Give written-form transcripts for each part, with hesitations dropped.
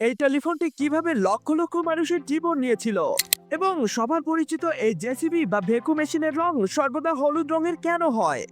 এই টেলিফোনটি কিভাবে লক্ষ লক্ষ মানুষের জীবন নিয়েছিল এবং সবার পরিচিত এই জেসিবি বা ভেকু মেশিনের রং সর্বদা হলুদ রঙের কেন হয়,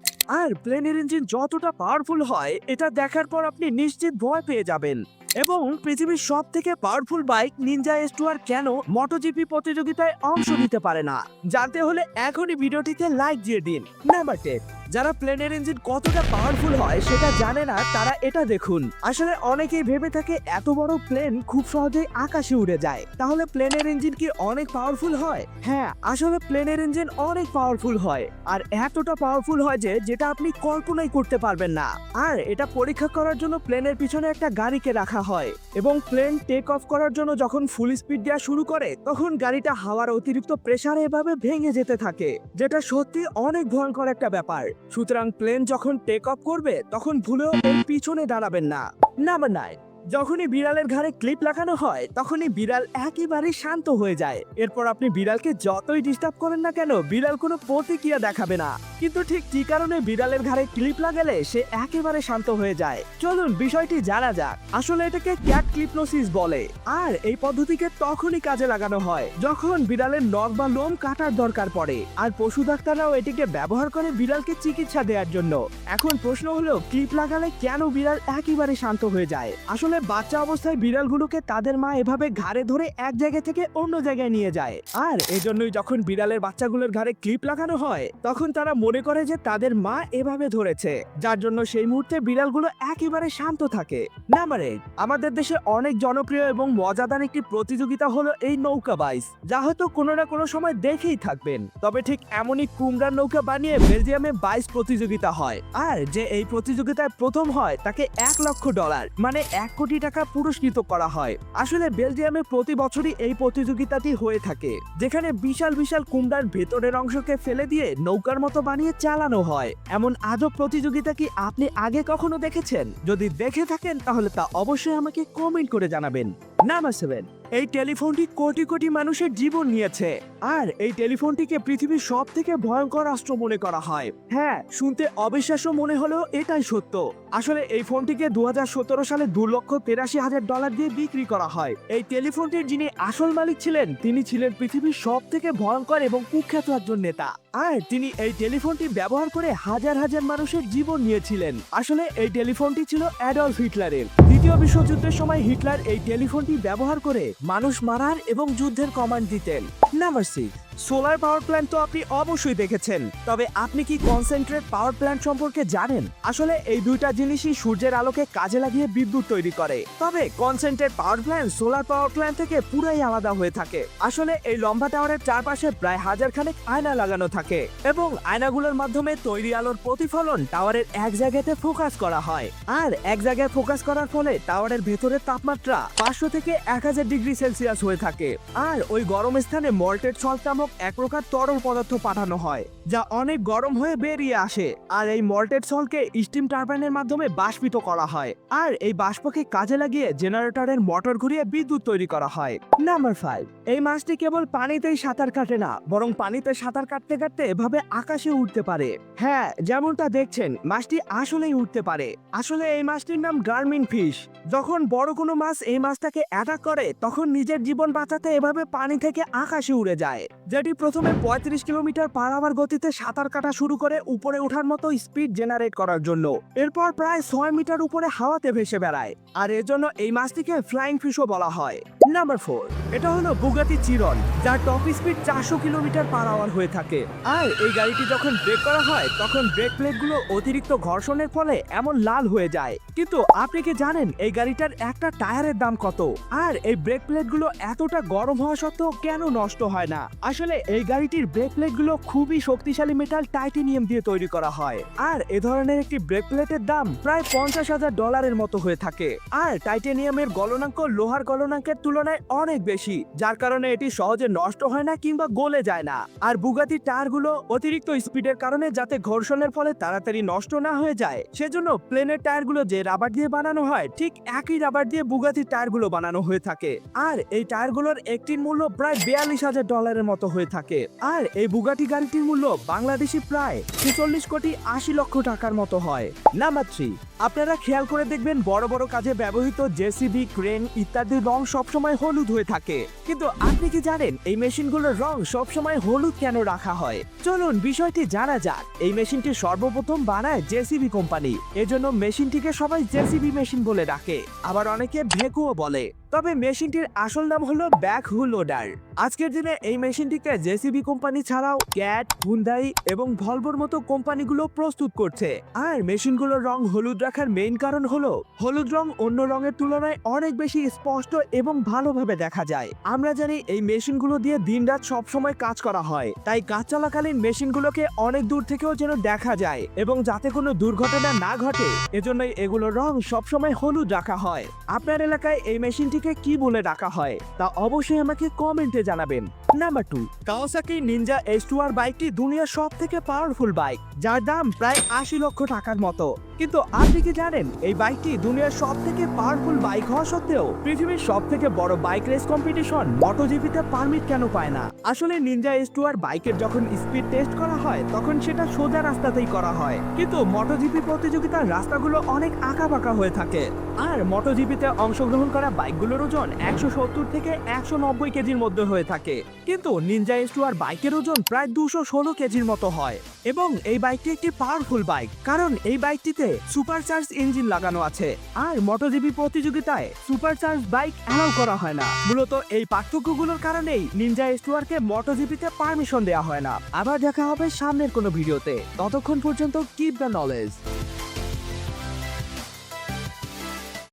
আর প্লেনের ইঞ্জিন যতটা পাওয়ারফুল হয় এটা দেখার পর আপনি নিশ্চিত ভয় পেয়ে যাবেন। এবং পৃথিবীর সব থেকে পাওয়ারফুল বাইক নিনজা এস2আর কেন মোটোজিপি প্রতিযোগিতায় অংশ নিতে পারে না, জানতে হলে এখনই ভিডিওটিতে লাইক দিয়ে দিন। নাম্বার 10, যারা প্লেনের ইঞ্জিন কতটা পাওয়ারফুল হয় সেটা জানে না তারা এটা দেখুন। আসলে অনেকেই ভেবে থাকে এত বড় প্লেন খুব সহজেই আকাশে উড়ে যায়, তাহলে প্লেনের ইঞ্জিন কি অনেক পাওয়ারফুল হয়? হ্যাঁ, আসলে প্লেনের ইঞ্জিন অনেক পাওয়ারফুল হয়, আর এতটা পাওয়ারফুল হয় যে যেটা আপনি কল্পনাই করতে পারবেন না। আর এটা পরীক্ষা করার জন্য প্লেনের পিছনে একটা গাড়িকে রাখা হয়, এবং প্লেন টেক অফ করার জন্য যখন ফুল স্পিড দেওয়া শুরু করে তখন গাড়িটা হাওয়ার অতিরিক্ত প্রেসারে এভাবে ভেঙে যেতে থাকে, যেটা সত্যি অনেক ভয়ঙ্কর একটা ব্যাপার। সুতরাং প্লেন যখন টেক অফ করবে তখন ভুলেও এর পিছনে দাঁড়াবেন না। নাম্বার 9, যখনই বিড়ালের ঘাড়ে ক্লিপ লাগানো হয় তখনই বিড়াল একেবারে শান্ত হয়ে যায়। এরপর আপনি বিড়ালকে যতই ডিস্টার্ব করেন না কেন বিড়াল কোনো প্রতিক্রিয়া দেখাবে না, কিন্তু ঠিক কি কারণে বিড়ালের ঘাড়ে ক্লিপ লাগালে সে একেবারে শান্ত হয়ে যায়, চলুন বিষয়টি জানা যাক। আসলে এটাকে ক্যাট ক্লিপনোসিস বলে, আর এই পদ্ধতিকে তখনই কাজে লাগানো হয় যখন বিড়ালের নখ বা লোম কাটার দরকার পড়ে, আর পশু ডাক্তাররাও এটিকে ব্যবহার করে বিড়ালকে চিকিৎসা দেওয়ার জন্য। এখন প্রশ্ন হলো, ক্লিপ লাগালে কেন বিড়াল একেবারে শান্ত হয়ে যায়? আসলে বাচ্চা অবস্থায় বিড়ালগুলোকে তাদের মা এভাবে ঘাড়ে ধরে এক জায়গা থেকে অন্য জায়গায় নিয়ে যায়, আর এজন্যই যখন বিড়ালের বাচ্চাগুলোর ঘাড়ে ক্লিপ লাগানো হয় তখন তারা মনে করে যে তাদের মা এভাবে ধরেছে, যার জন্য সেই মুহূর্তে বিড়ালগুলো একেবারে শান্ত থাকে। নাম্বার 8, আমাদের দেশে অনেক জনপ্রিয় এবং মজাদার একটি প্রতিযোগিতা হলো এই নৌকা বাইচ, যা হয়তো কোনো না কোনো সময় দেখেই থাকবেন। তবে ঠিক এমনই কুমড়ার নৌকা বানিয়ে বেলজিয়ামে বাইচ প্রতিযোগিতা হয়, আর যে এই প্রতিযোগিতায় প্রথম হয় তাকে $1,00,000 মানে 1 কোটি টাকা পুরস্কৃত করা হয়। আসলে বেলজিয়ামে প্রতি বছরই এই প্রতিযোগিতাটি হয়ে থাকে, যেখানে বিশাল বিশাল কুমড়ার ভেতরের অংশকে ফেলে দিয়ে নৌকার মতো বানিয়ে চালানো হয়। এমন আজব প্রতিযোগিতা কি আপনি আগে কখনো দেখেছেন? যদি দেখে থাকেন তাহলে তা অবশ্যই আমাকে কমেন্ট করে জানাবেন। নাম্বার 7, এই টেলিফোনটি কোটি কোটি মানুষের জীবন নিয়েছে, আর এই টেলিফোনটিকে পৃথিবীর সব থেকে ভয়ঙ্কর অস্ত্র মনে করা হয়। হ্যাঁ, শুনতে অবিশ্বাস্য মনে হলেও এটাই সত্য। আসলে এই ফোনটিকে 2017 সালে $2,83,000 দিয়ে বিক্রি করা হয়। এই টেলিফোনটির যিনি আসল মালিক ছিলেন তিনি ছিলেন পৃথিবীর সব থেকে ভয়ঙ্কর এবং কুখ্যাত একজন নেতা, আর তিনি এই টেলিফোনটি ব্যবহার করে হাজার হাজার মানুষের জীবন নিয়েছিলেন। আসলে এই টেলিফোনটি ছিল অ্যাডলফ হিটলারের। দ্বিতীয় বিশ্বযুদ্ধের সময় হিটলার এই টেলিফোনটি ব্যবহার করে মানুষ মারার এবং যুদ্ধের কমান্ড দিতেন। নাম্বার 6, সোলার পাওয়ার প্ল্যান্ট তো আপনি অবশ্যই দেখেছেন, তবে আপনি কি কনসেন্ট্রেট পাওয়ার প্ল্যান্ট সম্পর্কে জানেন? আসলে এই দুইটা জিনিসই সূর্যের আলোকে কাজে লাগিয়ে বিদ্যুৎ তৈরি করে, তবে concentrate power plant solar power plant থেকে পুরাই আলাদা হয়ে থাকে। আসলে এই লম্বা টাওয়ারের চারপাশে প্রায় 1000 খানেক আয়না লাগানো থাকে, এবং আয়নাগুলোর মাধ্যমে তৈরি আলোর প্রতিফলন টাওয়ারের এক জায়গাতে ফোকাস করা হয়, আর এক জায়গায় ফোকাস করার ফলে টাওয়ারের ভেতরের তাপমাত্রা 500 থেকে 1000 ডিগ্রি সেলসিয়াস হয়ে থাকে, আর ওই গরম স্থানে মল্টেড সল্ট নামক এক প্রকার তরল পদার্থ পাঠানো হয়, যা অনেক গরম হয়ে বেরিয়ে আসে, আর এই মল্টেড সল্টকে স্টিম টারবাইনের মাধ্যমে বাষ্পিত করা হয়, আর এই বাষ্পকে কাজে লাগিয়ে জেনারেটরের মোটর ঘুরিয়ে বিদ্যুৎ তৈরি করা হয়। নাম্বার 5, এই মাছটি কেবল পানিতেই সাঁতার কাটে না, বরং পানিতে সাঁতার কাটতে কাটতে এভাবে আকাশে উঠতে পারে। হ্যাঁ, যেমনটা দেখছেন মাছটি আসলেই উঠতে পারে। আসলে এই মাছটির নাম গার্মিন ফিশ। যখন বড় কোনো মাছ এই মাছটাকে অ্যাটাক করে তখন নিজের জীবন বাঁচাতে এভাবে পানি থেকে আকাশে উড়ে যায়, যেটি প্রথমে 35 কিলোমিটার পার আওয়ার গতিতে সাঁতার কাটা শুরু করে উপরে ওঠার মতো স্পিড জেনারেট করার জন্য। এরপর প্রায় 6 মিটার উপরে হাওয়াতে ভেসে বেড়ায়, আর এর জন্য এই মাছটিকে ফ্লাইং ফিশও বলা হয়। নাম্বার 4, এটা হলো বুগাটি চিরন, যার top speed 400 kilometre per hour হয়ে থাকে, আর এই গাড়িটি যখন ব্রেক করা হয় তখন ব্রেক প্লেটগুলো অতিরিক্ত ঘর্ষণের ফলে এমন লাল হয়ে যায়। কিন্তু আপনি কি জানেন এই গাড়িটার একটা টায়ারের দাম কত? আর এই ব্রেক প্লেটগুলো এতটা গরম হওয়া সত্ত্বেও কেন নষ্ট হয় না? আসলে এই গাড়িটির ব্রেক প্লেটগুলো খুবই শক্তিশালী মেটাল টাইটেনিয়াম দিয়ে তৈরি করা হয়, আর এ ধরনের একটি ব্রেক প্লেটের দাম প্রায় $50,000 মতো হয়ে থাকে, আর টাইটেনিয়ামের গলনাঙ্ক লোহার গলনাঙ্কের তুলনায় অনেক বেশি, যার কারণে এটি সহজে নষ্ট হয় না কিংবা গলে যায় না। আর বুগাটির টায়ারগুলো অতিরিক্ত স্পিডের কারণে যাতে ঘর্ষণের ফলে তাড়াতাড়ি নষ্ট না হয়ে যায় সেজন্য প্লেনের টায়ারগুলো যে রাবার দিয়ে বানানো হয় ঠিক একই রাবার দিয়ে বুগাটির টায়ারগুলো বানানো হয়ে থাকে, আর এই টায়ারগুলোর একটির মূল্য প্রায় $42,000 মতো হয়ে থাকে, আর এই বুগাটি গাড়িটির মূল্য বাংলাদেশি প্রায় 46,80,00,000 টাকার মতো হয়। নাম্বার 3, আপনারা খেয়াল করে দেখবেন বড় বড় কাজে ব্যবহৃত জেসিবি, ক্রেন ইত্যাদির রং সবসময় হলুদ হয়ে থাকে। কিন্তু আপনি কি জানেন এই মেশিনগুলোর রং সবসময় হলুদ কেন রাখা হয়? চলুন বিষয়টি জানা যাক। এই মেশিনটি সর্বপ্রথম বানায় জেসিবি কোম্পানি। এজন্য মেশিনটিকে সবাই জেসিবি মেশিন বলে ডাকে, আবার অনেকে ভেকুও বলে। তবে মেশিনটির আসল নাম হলো ব্যাকহো লোডার। আজকের দিনে এই মেশিনটিকে জেসিবি কোম্পানি ছাড়াও ক্যাট, হুন্ডাই এবং ভলভোর মতো কোম্পানিগুলো প্রস্তুত করছে। আর মেশিনগুলোর রং হলুদ রাখার মেইন কারণ হলো হলুদ রং অন্য রঙের তুলনায় অনেক বেশি স্পষ্ট এবং ভালোভাবে দেখা যায়। আমরা জানি এই মেশিনগুলো দিয়ে দিনরাত সবসময় কাজ করা হয়, তাই কাজ চলাকালীন মেশিনগুলোকে অনেক দূর থেকেও যেন দেখা যায় এবং যাতে কোনো দুর্ঘটনা না ঘটে, এজন্যই এগুলোর রং সবসময় হলুদ রাখা হয়। আপনার এলাকায় এই মেশিনটিকে কি বলে ডাকা হয় তা অবশ্যই আমাকে কমেন্টে জানাবেন। নাম্বার 2, কাওয়াসাকি নিনজা H2R বাইকটি দুনিয়ার সব থেকে পাওয়ারফুল বাইক, যার দাম প্রায় 80 লক্ষ টাকার মতো। কিন্তু আপনি কি জানেন এই বাইকটি দুনিয়ার সব থেকে পাওয়ারফুল বাইক হওয়া সত্ত্বেও পৃথিবীর সব থেকে বড় বাইক রেস কম্পিটিশন MotoGP-তে পারমিট কেন পায় না? আসলে নিনজা H2R বাইকের যখন স্পিড টেস্ট করা হয় তখন সেটা সোজা রাস্তাতেই করা হয়, কিন্তু MotoGP প্রতিযোগিতার রাস্তাগুলো অনেক আঁকাবাঁকা হয়ে থাকে। আর MotoGP-তে অংশগ্রহণ করা বাইকগুলোর ওজন 170 থেকে 190 কেজির মধ্যে হয়ে থাকে, কিন্তু নিনজা H2R বাইকের ওজন প্রায় 216 কেজির মতো হয়। এবং এই বাইকটি একটি পাওয়ারফুল বাইক, কারণ এই বাইকটিতে সুপারচার্জ ইঞ্জিন লাগানো আছে। আর MotoGP প্রতিযোগিতায় সুপারচার্জ বাইক অ্যালাউ করা হয় না। মূলত এই পার্থক্যগুলোর কারণেই নিনজা H2R-কে MotoGP-তে পারমিশন দেওয়া হয় না। আবার দেখা হবে সামনের কোনো ভিডিওতে। ততক্ষণ পর্যন্ত কিপ দ্য নলেজ।